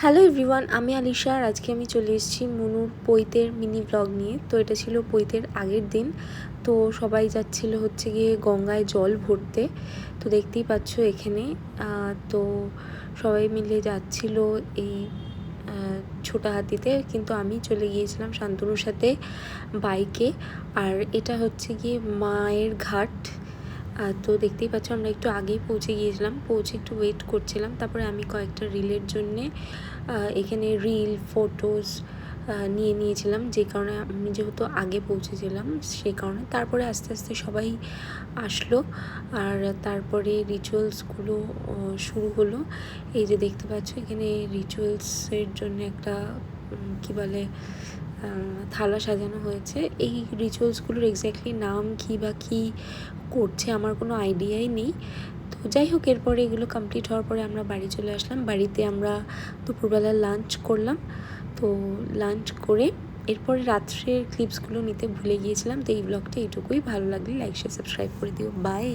Hello everyone, আমি আলিশা। আর আজকে আমি চলে এসেছি মুনুর পৈতের মিনি ব্লগ নিয়ে। তো এটা ছিল পৈতের আগের দিন। তো সবাই যাচ্ছিল হচ্ছে গিয়ে গঙ্গায় জল ভরতে। তো দেখতেই পাচ্ছ এখানে তো সবাই মিলে যাচ্ছিল এই ছোটা হাতিতে, কিন্তু আমি চলে গিয়েছিলাম শান্তনুর সাথে বাইকে। আর এটা হচ্ছে গিয়ে মায়ের ঘাট। তো দেখতেই পাচ্ছ আমরা একটু আগেই পৌঁছে গিয়েছিলাম, পৌঁছে একটু ওয়েট করছিলাম। তারপরে আমি কয়েকটা রিলের জন্যে এখানে রিল ফটোস নিয়ে নিয়েছিলাম, যে কারণে আমি যেহেতু আগে পৌঁছেছিলাম সেই কারণে। তারপরে আস্তে আস্তে সবাই আসলো আর তারপরে রিচুয়ালসগুলো শুরু হলো। এই যে দেখতে পাচ্ছ এখানে রিচুয়ালসের জন্য একটা কি বলে থালা সাজানো হয়েছে। এই রিচুয়ালসগুলোর এক্স্যাক্টলি নাম কী বা কী করছে আমার কোনো আইডিয়াই নেই। তো যাই হোক, এরপরে এগুলো কমপ্লিট হওয়ার পরে আমরা বাড়ি চলে আসলাম। বাড়িতে আমরা দুপুরবেলা লাঞ্চ করলাম। তো লাঞ্চ করে এরপরে রাত্রের ক্লিপসগুলো নিতে ভুলে গিয়েছিলাম। তো এই ব্লগটা এইটুকুই। ভালো লাগলে লাইক শেয়ার সাবস্ক্রাইব করে দিও। বাই।